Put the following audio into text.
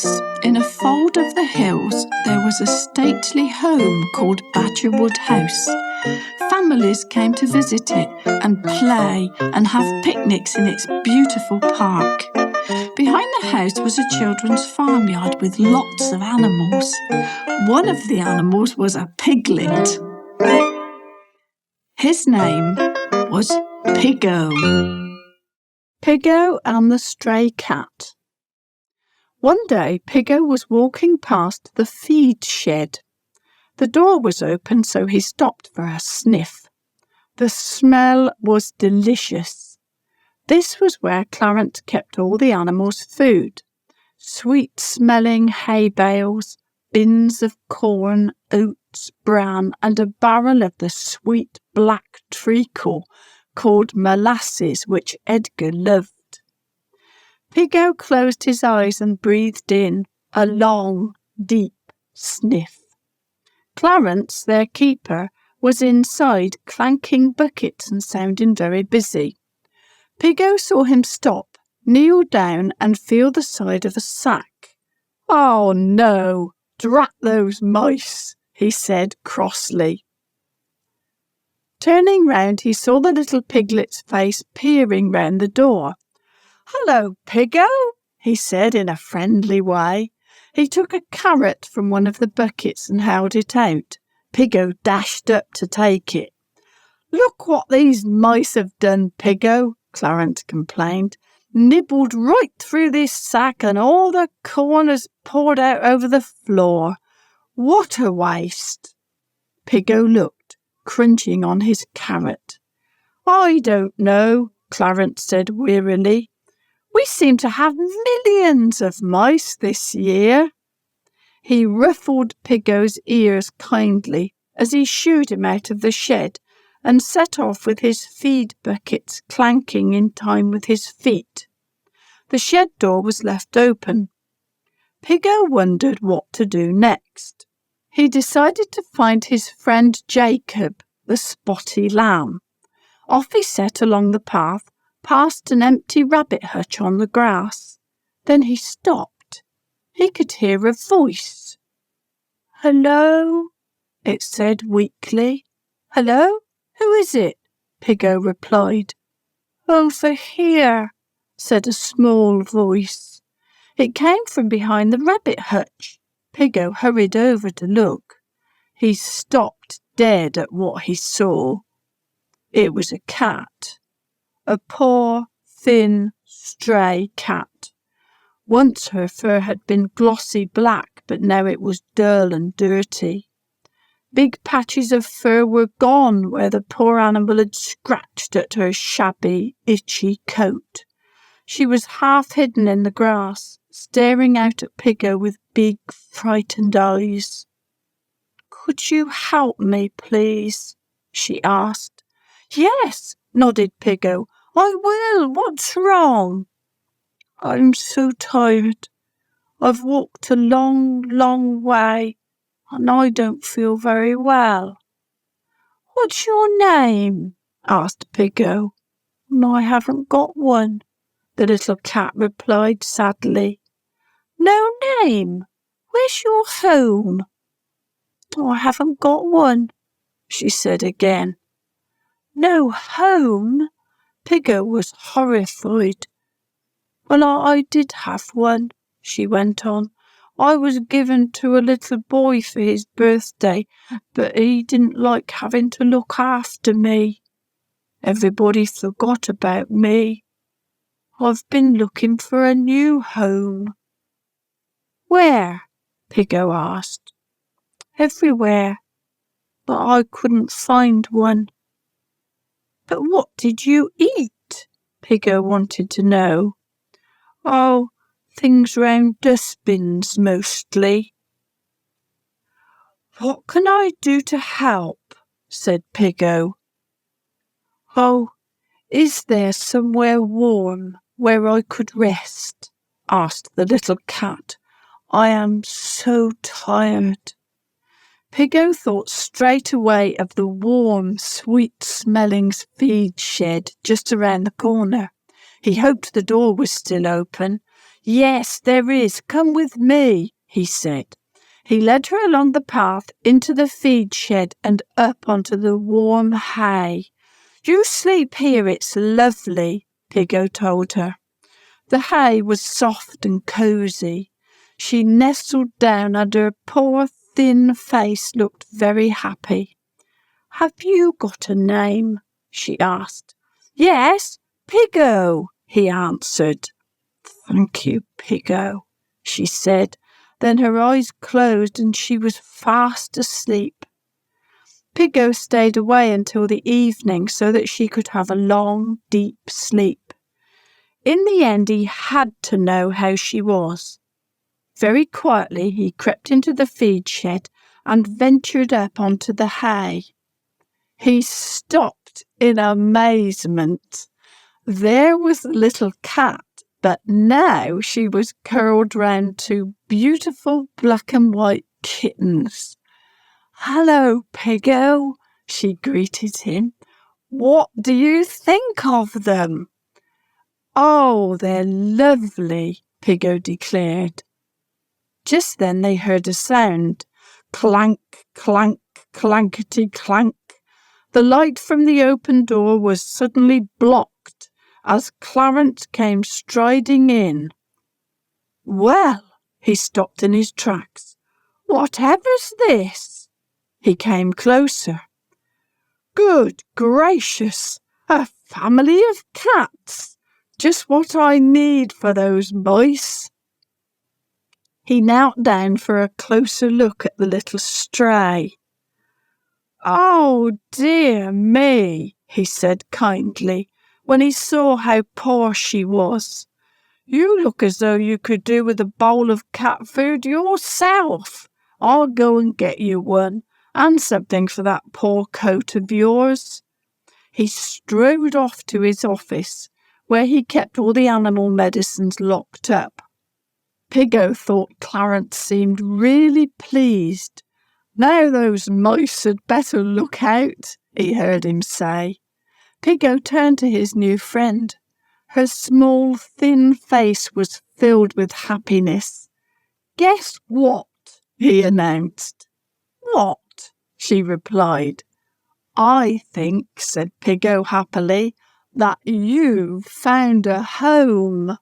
Once, in a fold of the hills, there was a stately home called Badgerwood House. Families came to visit it and play and have picnics in its beautiful park. Behind the house was a children's farmyard with lots of animals. One of the animals was a piglet. His name was Piggo. Piggo and the Stray Cat. One day Piggo was walking past the feed shed. The door was open, so he stopped for a sniff. The smell was delicious. This was where Clarence kept all the animals' food. Sweet-smelling hay bales, bins of corn, oats, bran, and a barrel of the sweet black treacle called molasses, which Edgar loved. Piggo closed his eyes and breathed in a long, deep sniff. Clarence, their keeper, was inside clanking buckets and sounding very busy. Piggo saw him stop, kneel down and feel the side of a sack. "Oh no, drat those mice," he said crossly. Turning round, he saw the little piglet's face peering round the door. "Hello, Piggo," he said in a friendly way. He took a carrot from one of the buckets and held it out. Piggo dashed up to take it. "Look what these mice have done, Piggo," Clarence complained. "Nibbled right through this sack and all the corn has poured out over the floor. What a waste." Piggo looked, crunching on his carrot. "I don't know," Clarence said wearily. "We seem to have millions of mice this year." He ruffled Piggo's ears kindly as he shooed him out of the shed and set off with his feed buckets clanking in time with his feet. The shed door was left open. Piggo wondered what to do next. He decided to find his friend Jacob, the spotty lamb. Off he set along the path, past an empty rabbit hutch on the grass. Then he stopped. He could hear a voice. "Hello?" it said weakly. "Hello? Who is it?" Piggo replied. "Over here," said a small voice. It came from behind the rabbit hutch. Piggo hurried over to look. He stopped dead at what he saw. It was a cat. A poor, thin, stray cat. Once her fur had been glossy black, but now it was dull and dirty. Big patches of fur were gone where the poor animal had scratched at her shabby, itchy coat. She was half hidden in the grass, staring out at Piggo with big, frightened eyes. "Could you help me, please?" she asked. "Yes," nodded Piggo. "I will. What's wrong?" "I'm so tired. I've walked a long, long way, and I don't feel very well." "What's your name?" asked Piggo. "I haven't got one," the little cat replied sadly. "No name? Where's your home?" "I haven't got one," she said again. "No home?" Piggo was horrified. "Well, I did have one," she went on. "I was given to a little boy for his birthday, but he didn't like having to look after me. Everybody forgot about me. I've been looking for a new home." "Where?" Piggo asked. "Everywhere, but I couldn't find one." "But what did you eat?" Piggo wanted to know. "Oh, things round dustbins mostly." "What can I do to help?" said Piggo. "Oh, is there somewhere warm where I could rest?" asked the little cat. "I am so tired." Piggo thought straight away of the warm, sweet-smelling feed shed just around the corner. He hoped the door was still open. "Yes, there is. Come with me," he said. He led her along the path into the feed shed and up onto the warm hay. "You sleep here, it's lovely," Piggo told her. The hay was soft and cosy. She nestled down and her poor thin face looked very happy. "Have you got a name?" she asked. "Yes, Piggo," he answered. "Thank you, Piggo," she said. Then her eyes closed and she was fast asleep. Piggo stayed away until the evening so that she could have a long, deep sleep. In the end, he had to know how she was. Very quietly, he crept into the feed shed and ventured up onto the hay. He stopped in amazement. There was the little cat, but now she was curled round two beautiful black and white kittens. "Hello, Piggo," she greeted him. "What do you think of them?" "Oh, they're lovely," Piggo declared. Just then they heard a sound. Clank, clank, clankety clank. The light from the open door was suddenly blocked as Clarence came striding in. "Well," he stopped in his tracks. "Whatever's this?" He came closer. "Good gracious, a family of cats! Just what I need for those mice." He knelt down for a closer look at the little stray. "Oh, dear me," he said kindly, when he saw how poor she was. "You look as though you could do with a bowl of cat food yourself. I'll go and get you one, and something for that poor coat of yours." He strode off to his office, where he kept all the animal medicines locked up. Piggo thought Clarence seemed really pleased. "Now those mice had better look out," he heard him say. Piggo turned to his new friend. Her small, thin face was filled with happiness. "Guess what?" he announced. "What?" she replied. "I think," said Piggo happily, "that you've found a home."